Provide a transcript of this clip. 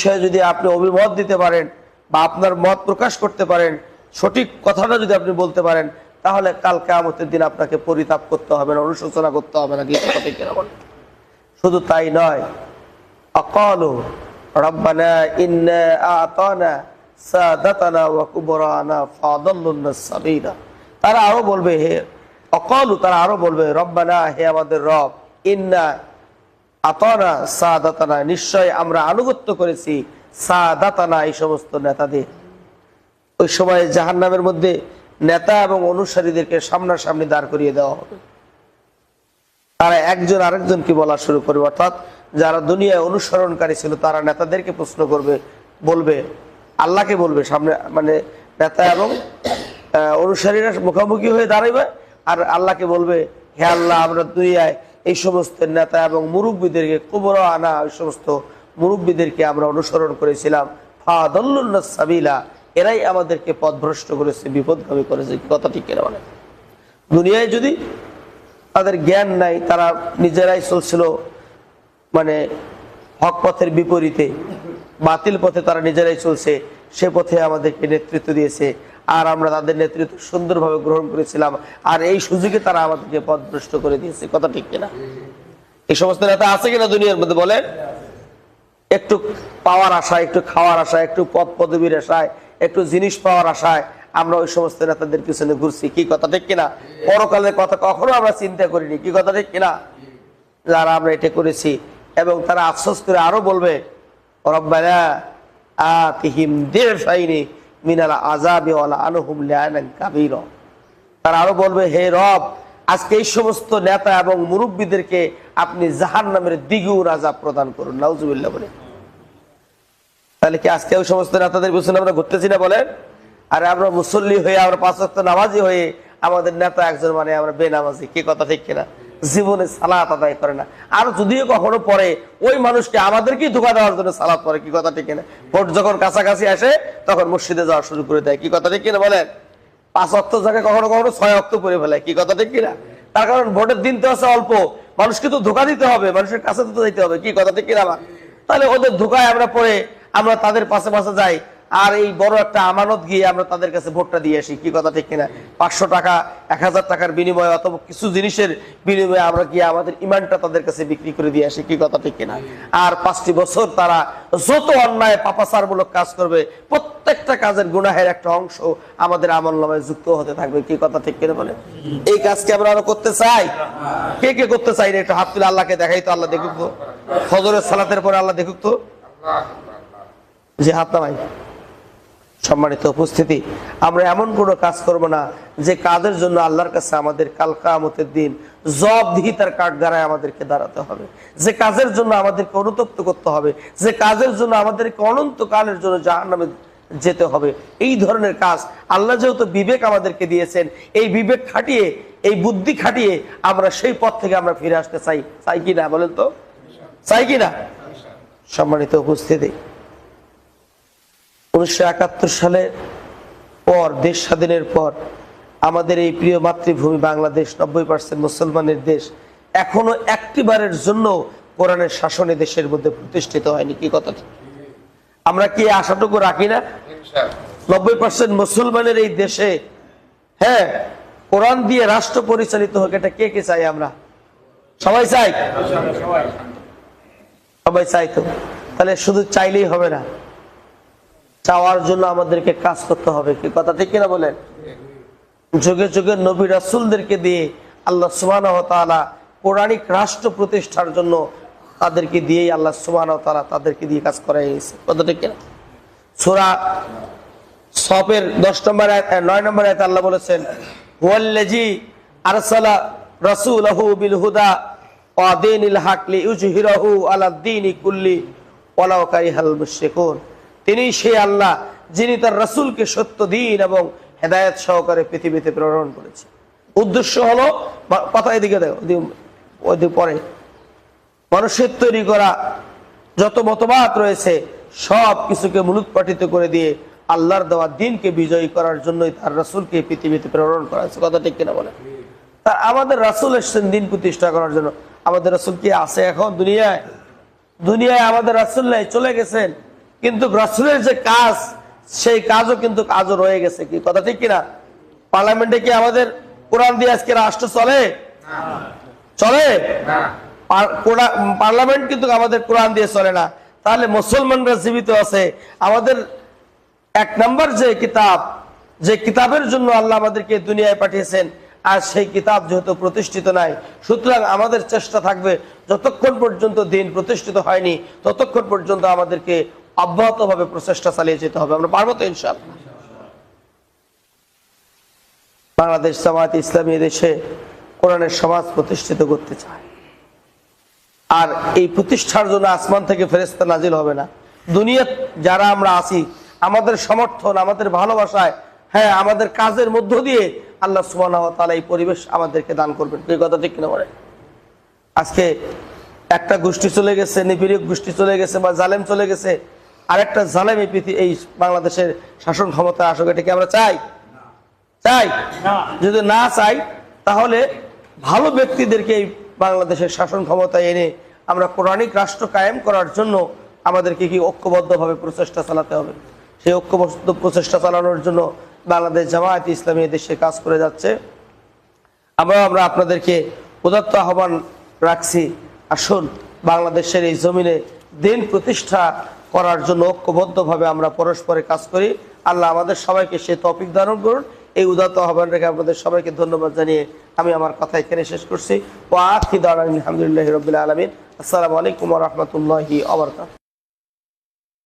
বিষয়ে যদি আপনি অভিমত দিতে পারেন বা আপনার মত প্রকাশ করতে পারেন, সঠিক কথাটা যদি আপনি বলতে পারেন, তাহলে কাল কিয়ামতের দিন আপনাকে পরিতাপ করতে হবে না, অনুশোচনা করতে হবে না। শুধু তাই নয়, আকালু রব্বানা ইন্না আতানা সাদাতানা ওয়া কুবরানা ফাদাল্লুনা সাবিলা। তারা আরো বলবে, হে আকালু, তারা আরো বলবে, রব্বানা, হে আমাদের রব, ইন্না আতানা সাদাতানা, নিশ্চয় আমরা আনুগত্য করেছি সাদাতানা, এই সমস্ত নেতাদের। ওই সময় জাহান্নামের মধ্যে নেতা এবং অনুসারীদেরকে সামনাসামনি দাঁড় করিয়ে দেওয়া হবে। তারা একজন আরেকজনকে বলা শুরু করবে, অর্থাৎ যারা দুনিয়ায় অনুসরণকারী ছিল তারা নেতাদেরকে প্রশ্ন করবে, বলবে, আল্লাহকে বলবে সামনে, মানে নেতা এবং অনুসারীরা মুখোমুখি হয়ে দাঁড়াবে আর আল্লাহকে বলবে, হে আল্লাহ, আমরা দুনিয়ায় এই সমস্ত নেতা এবং মুরব্বীদেরকে, কুবরা আনা, ওই সমস্ত মুরব্বীদেরকে আমরা অনুসরণ করেছিলাম, ফাদাল্লুনা সাবিলা, এরাই আমাদেরকে পথভ্রষ্ট করেছে, বিপদগামী করেছে। কথা ঠিক কিনা বলে? দুনিয়ায় যদি তাদের জ্ঞান নাই, তারা নিজেরাই চলছিল মানে হক পথের বিপরীতে, বাতিল পথে তারা নিজেরাই চলছে, সে পথে আমাদেরকে নেতৃত্ব দিয়েছে আর আমরা তাদের নেতৃত্ব সুন্দরভাবে গ্রহণ করেছিলাম, আর এই সুযোগে তারা আমাদেরকে পথভ্রষ্ট করে দিয়েছে। কথা ঠিক কিনা? এই সমস্ত নেতা আছে কিনা দুনিয়ার মধ্যে বলেন? একটু পাওয়ার আশায়, একটু খাওয়ার আশায়, একটু পদ পদবীর আশায়, একটু জিনিস পাওয়ার আশায় আমরা ওই সমস্ত নেতাদের পিছনে ঘুরছি। কি কথা ঠিক কিনা? পরকালের কথা কখনো আমরা চিন্তা করিনি। কি কথা ঠিক কিনা? যারা আমরা এটা করেছি, এবং তারা আফসোস করে আরো বলবে, রব্বানা আতিহিম দিফাইনি মিনাল আযাবি ওয়া আনহুম লা'নান কাবীরা। তারা আরো বলবে, হে রব, আজকে এই সমস্ত নেতা এবং মুরব্বীদেরকে আপনি জাহান্নামের দ্বিগুণ আযাব প্রদান করুন। নাউজুবিল্লাহ বলে। তাহলে কি আজকে ওই সমস্ত নেতাদের পিছনে আমরা ঘুরতেছি না বলেন? আর আমরা মুসল্লি হয়ে, আমরা 5 ওয়াক্ত নামাজি হয়ে, আমাদের নেতা একজন মানে আমরা বেনামাজি। কি কথা ঠিক কিনা? জীবনে সালাত আদায় করে না, আর যদিও কখনো পরে ওই মানুষকে আমাদেরকেই ধোঁকা দেওয়ার জন্য সালাত পড়ে। কি কথা ঠিক কিনা? ভোট যখন কাছাকাছি আসে তখন মসজিদে যাওয়া শুরু করে দেয়। কি কথা ঠিক কিনা বলেন? 5 ওয়াক্ত জায়গায় কখনো কখনো 6 ওয়াক্ত করে ফেলে। কি কথা ঠিক কিনা? তার কারণ ভোটের দিন তো আছে অল্প, মানুষকে তো ধোঁকা দিতে হবে, মানুষের কাছে তো যেতে হবে। কি কথা ঠিক কিনা? তাহলে ওদের ধোঁকায় আমরা পড়ে আমরা তাদের পাশে পাশে যাই, আর এই বড় একটা আমানত গিয়ে আমরা তাদের কাছে ভোটটা দিয়ে আসি। কি কথা ঠিক কিনা? 500 টাকা, 1000 টাকার বিনিময়ে অথবা কিছু জিনিসের বিনিময়ে আমরা গিয়ে আমাদের ইমানটা তাদের কাছে বিক্রি করে দিয়ে আসি। কি কথা ঠিক কিনা? আর 5টি বছর তারা যত অন্যায় পাপাচারমূলক কাজ করবে, প্রত্যেকটা কাজের গুনাহের একটা অংশ আমাদের আমলনামায় যুক্ত হতে থাকবে। কি কথা ঠিক কিনা বলে? এই কাজকে আমরা আরো করতে চাই? কে কে করতে চাই না? একটু হাত তুলে আল্লাহকে দেখাই তো, আল্লাহ দেখুক তো। ফজরের সালাতের পরে আল্লাহ দেখুক তো, যে হাত নামাই। সম্মানিত উপস্থিতি, আমরা এমন কোনো কাজ করব না যে কাজের জন্য আল্লাহর কাছে আমাদের কাল কিয়ামতের দিন জবাবদিহিতার কাঠগড়ায় আমাদেরকে দাঁড়াতে হবে, যে কাজের জন্য আমাদেরকে অনুতপ্ত করতে হবে, যে কাজের জন্য আমাদেরকে অনন্তকালের জন্য জাহান্নামে যেতে হবে। এই ধরনের কাজ আল্লাহ যেহেতু বিবেক আমাদেরকে দিয়েছেন, এই বিবেক খাটিয়ে, এই বুদ্ধি খাটিয়ে আমরা সেই পথ থেকে আমরা ফিরে আসতে চাই। চাই কি না বলেন তো? চাই কি না? সম্মানিত উপস্থিতি, 1971 সালের পর, দেশ স্বাধীনের পর, আমাদের এই প্রিয় মাতৃভূমি বাংলাদেশ 90% মুসলমানের দেশ, এখনো একটিবারের জন্য কোরআনের শাসনে দেশের মধ্যে প্রতিষ্ঠিত হয়নি। কি কথা? আমরা কি আশাটুকু রাখি না 90% মুসলমানের এই দেশে, হ্যাঁ, কোরআন দিয়ে রাষ্ট্র পরিচালিত হোক? এটা কে কে চাই? আমরা সবাই চাই, সবাই চাই। তো তাহলে শুধু চাইলেই হবে না, চাওয়ার জন্য আমাদেরকে কাজ করতে হবে। কি কথা ঠিক কিনা বলেন? যুগে যুগে নবী রাসূলদেরকে দিয়ে আল্লাহ সুবহানাহু ওয়া তাআলা কোরআনিক রাষ্ট্র প্রতিষ্ঠার জন্য তাদেরকে দিয়েই আল্লাহ সুবহানাহু ওয়া তাআলা তাদেরকে দিয়ে কাজ করাইছে। কথা ঠিক কিনা? সূরা সফের 10 নম্বর আয়াত, 9 নম্বর আয়াতে আল্লাহ বলেছেন, হুয়াল্লাযী আরসালা রাসূলাহু বিল হুদা ওয়া দীনিল হক লিইয়ুযহিরাহু আলাদ দীনি কুল্লি ওয়ালাউ কারিহাল মুশরিকুন। তিনি সেই আল্লাহ যিনি তার রাসূলকে সত্য দিন এবং হেদায়েত সহকারে পৃথিবীতে প্রেরণ করেছে। উদ্দেশ্য হলো, কথা এদিকে দেখো, ওইদিকে পরে, মানুষের তৈরি করা যত মতবাদ রয়েছে সব কিছুকে মূলোৎপাটিত করে দিয়ে আল্লাহর দেওয়া দিনকে বিজয়ী করার জন্যই তার রাসূলকে পৃথিবীতে প্রেরণ করা হয়েছে। কথা ঠিক কিনা বলে? তা আমাদের রাসূল এসেছেন দিন প্রতিষ্ঠা করার জন্য। আমাদের রাসূল কি আছে এখন দুনিয়ায়? দুনিয়ায় আমাদের রাসূল নাই, চলে গেছেন। কিন্তু রাসূলের যে কাজ, সেই কাজও কিন্তু আজও রয়ে গেছে। কি কথা ঠিক কিনা? পার্লামেন্টে কি আমাদের কোরআন দিয়ে আজকে রাষ্ট্র চলে? চলে না। পার্লামেন্ট কিন্তু আমাদের কোরআন দিয়ে চলে না। তাহলে মুসলমানরা জীবিত আছে, আমাদের এক নম্বর যে কিতাব, যে কিতাবের জন্য আল্লাহ আমাদেরকে দুনিয়ায় পাঠিয়েছেন, আর সেই কিতাব যেহেতু প্রতিষ্ঠিত নাই, সুতরাং আমাদের চেষ্টা থাকবে যতক্ষণ পর্যন্ত দিন প্রতিষ্ঠিত হয়নি ততক্ষণ পর্যন্ত আমাদেরকে অব্যাহতভাবে প্রচেষ্টা চালিয়ে যেতে হবে। আমরা পারবো তো ইনশাআল্লাহ? বাংলাদেশ জামায়াত ইসলামী দেশে কোরআনের সমাজ প্রতিষ্ঠিত করতে চায়, আর এই প্রতিষ্ঠার জন্য আসমান থেকে ফেরেশতা নাজিল হবে না। দুনিয়া যারা আমরা আছি, আমাদের সমর্থন, আমাদের ভালোবাসায়, হ্যাঁ, আমাদের কাজের মধ্য দিয়ে আল্লাহ সুবহানাহু ওয়া তাআলা এই পরিবেশ আমাদেরকে দান করবেন। এই কথা ঠিক কিনা বলে? আজকে একটা গোষ্ঠী চলে গেছে, নিপীড়ক গোষ্ঠী চলে গেছে, বা জালেম চলে গেছে, আরেকটা জালেম এই বাংলাদেশের শাসন ক্ষমতায় আসুক, এটা কি আমরা চাই? চাই? যদি না চাই, তাহলে ভালো ব্যক্তিদেরকে এই বাংলাদেশের শাসন ক্ষমতায় এনে আমরা কোরআনিক রাষ্ট্র কায়েম করার জন্য আমাদেরকে কি ঐক্যবদ্ধভাবে প্রচেষ্টা চালাতে হবে। সেই ঐক্যবদ্ধ প্রচেষ্টা চালানোর জন্য বাংলাদেশ জামায়াত ইসলামী দেশে কাজ করে যাচ্ছে। আমরা আপনাদেরকে উদাত্ত আহ্বান রাখছি, আসুন বাংলাদেশের এই জমিনে দিন প্রতিষ্ঠা করার জন্য ঐক্যবদ্ধভাবে আমরা পরস্পরে কাজ করি। আল্লাহ আমাদের সবাইকে সে তৌফিক দান করুন। এই উদাত্ত আহ্বান রেখে আপনাদের সবাইকে ধন্যবাদ জানিয়ে আমি আমার কথা এখানে শেষ করছি। ওয়া আখিরু দাওয়ানা আলহামদুলিল্লাহি রাব্বিল আলামিন। আসসালামু আলাইকুম ওয়া রাহমাতুল্লাহি ওয়া বারাকাতুহু।